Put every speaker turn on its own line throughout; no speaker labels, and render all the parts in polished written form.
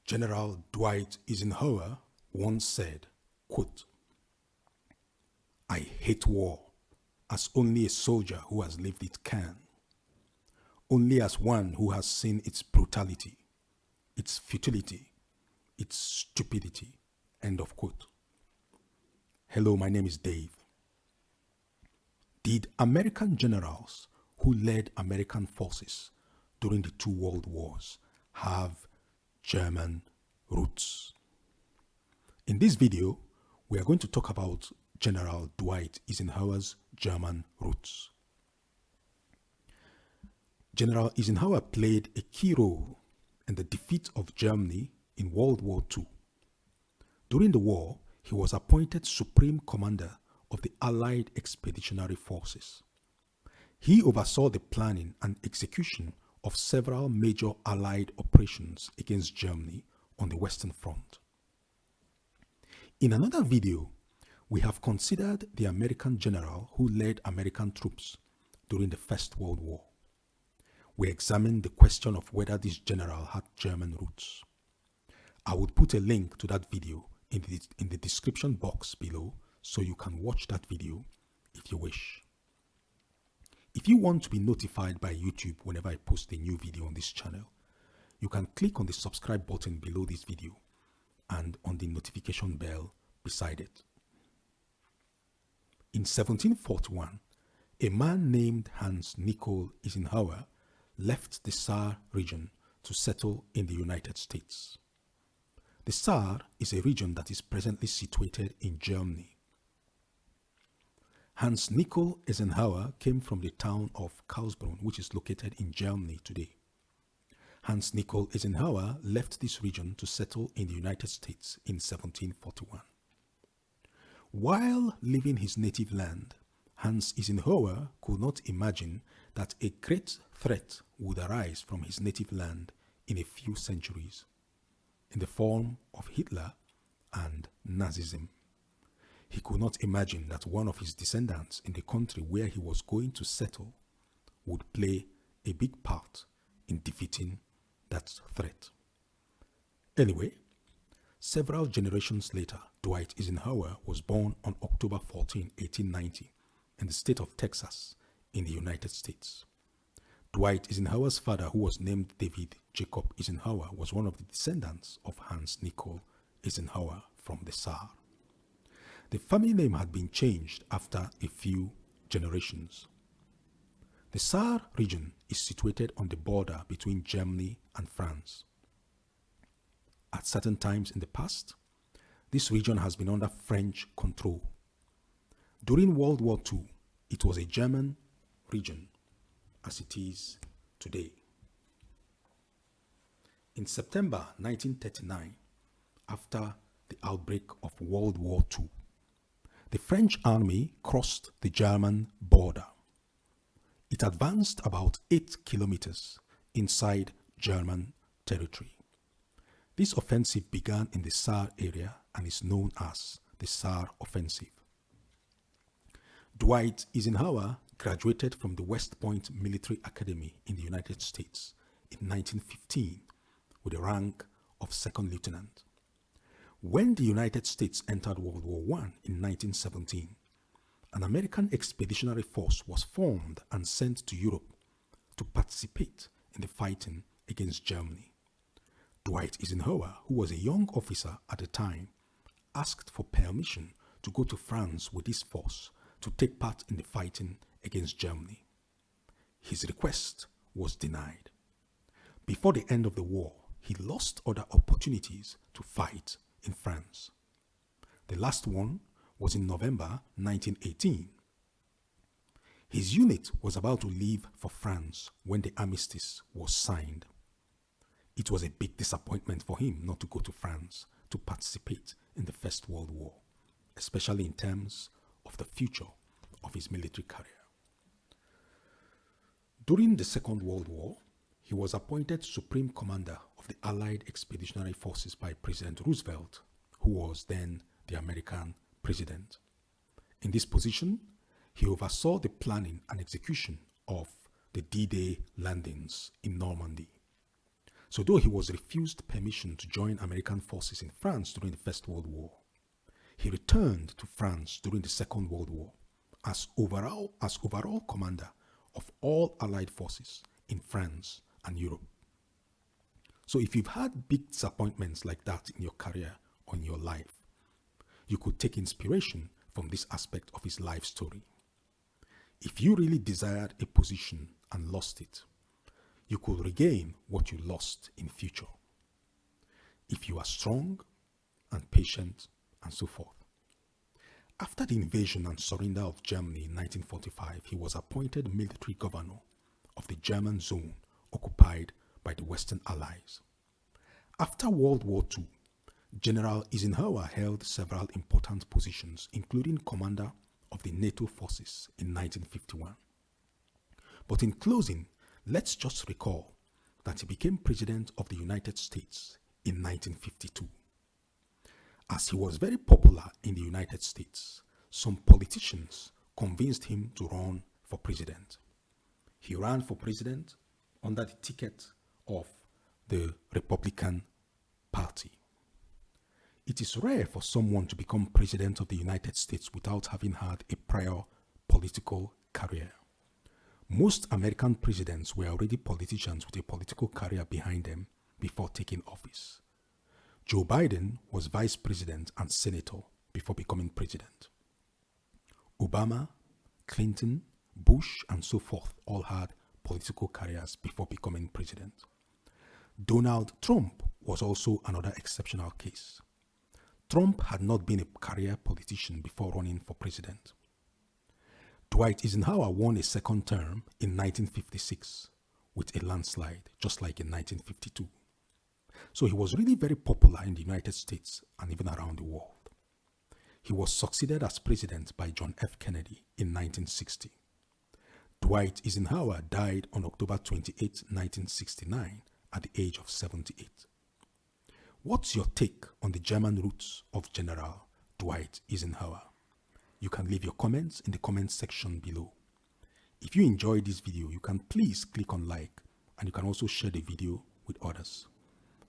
General Dwight Eisenhower once said, quote, "I hate war as only a soldier who has lived it can, only as one who has seen its brutality, its futility, its stupidity." End of quote. Hello, my name is Dave. Did American generals who led American forces during the two world wars have German roots? In this video, we are going to talk about General Dwight Eisenhower's German roots. General Eisenhower played a key role in the defeat of Germany in World War II. During the war, he was appointed Supreme Commander of the Allied Expeditionary Forces. He oversaw the planning and execution of several major Allied operations against Germany on the Western Front. In another video, we have considered the American general who led American troops during the First World War. We examined the question of whether this general had German roots. I would put a link to that video in the description box below so you can watch that video if you wish. If you want to be notified by YouTube whenever I post a new video on this channel, you can click on the subscribe button below this video and on the notification bell beside it. In 1741, a man named Hans Nicol Eisenhower left the Saar region to settle in the United States. The Saar is a region that is presently situated in Germany. Hans Nicol Eisenhower came from the town of Karlsbrunn, which is located in Germany today. Hans Nicol Eisenhower left this region to settle in the United States in 1741. While leaving his native land, Hans Eisenhower could not imagine that a great threat would arise from his native land in a few centuries, in the form of Hitler and Nazism. He could not imagine that one of his descendants in the country where he was going to settle would play a big part in defeating that threat. Anyway, several generations later, Dwight Eisenhower was born on October 14, 1890, in the state of Texas, in the United States. Dwight Eisenhower's father, who was named David Jacob Eisenhower, was one of the descendants of Hans Nicol Eisenhower from the Saar. The family name had been changed after a few generations. The Saar region is situated on the border between Germany and France. At certain times in the past, this region has been under French control. During World War II, it was a German region, as it is today. In September 1939, after the outbreak of World War II, the French army crossed the German border. It advanced about 8 kilometers inside German territory. This offensive began in the Saar area and is known as the Saar Offensive. Dwight Eisenhower graduated from the West Point Military Academy in the United States in 1915 with the rank of second lieutenant. When the United States entered World War I in 1917, an American expeditionary force was formed and sent to Europe to participate in the fighting against Germany. Dwight Eisenhower, who was a young officer at the time, asked for permission to go to France with his force to take part in the fighting against Germany. His request was denied. Before the end of the war, he lost other opportunities to fight in France. The last one was in November 1918. His unit was about to leave for France when the armistice was signed. It was a big disappointment for him not to go to France to participate in the First World War, especially in terms of the future of his military career. During the Second World War, he was appointed Supreme Commander of the Allied Expeditionary Forces by President Roosevelt, who was then the American president. In this position, he oversaw the planning and execution of the D-Day landings in Normandy. So though he was refused permission to join American forces in France during the First World War, he returned to France during the Second World War as overall commander of all Allied forces in France and Europe. So if you've had big disappointments like that in your career or in your life, you could take inspiration from this aspect of his life story. If you really desired a position and lost it, you could regain what you lost in future. If you are strong and patient and so forth. After the invasion and surrender of Germany in 1945, he was appointed military governor of the German zone occupied by the Western Allies. After World War II, General Eisenhower held several important positions, including commander of the NATO forces in 1951. But in closing, let's just recall that he became President of the United States in 1952. As he was very popular in the United States, some politicians convinced him to run for president. He ran for president under the ticket of the Republican Party. It is rare for someone to become president of the United States without having had a prior political career. Most American presidents were already politicians with a political career behind them before taking office. Joe Biden was vice president and senator before becoming president. Obama, Clinton, Bush, and so forth all had political careers before becoming president. Donald Trump was also another exceptional case. Trump had not been a career politician before running for president. Dwight Eisenhower won a second term in 1956 with a landslide, just like in 1952. So he was really very popular in the United States and even around the world. He was succeeded as president by John F. Kennedy in 1960. Dwight Eisenhower died on October 28, 1969 at the age of 78. What's your take on the German roots of General Dwight Eisenhower? You can leave your comments in the comment section below. If you enjoyed this video, you can please click on like and you can also share the video with others.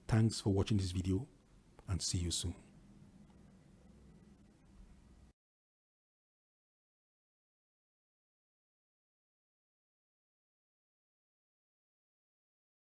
Thanks for watching this video and see you soon.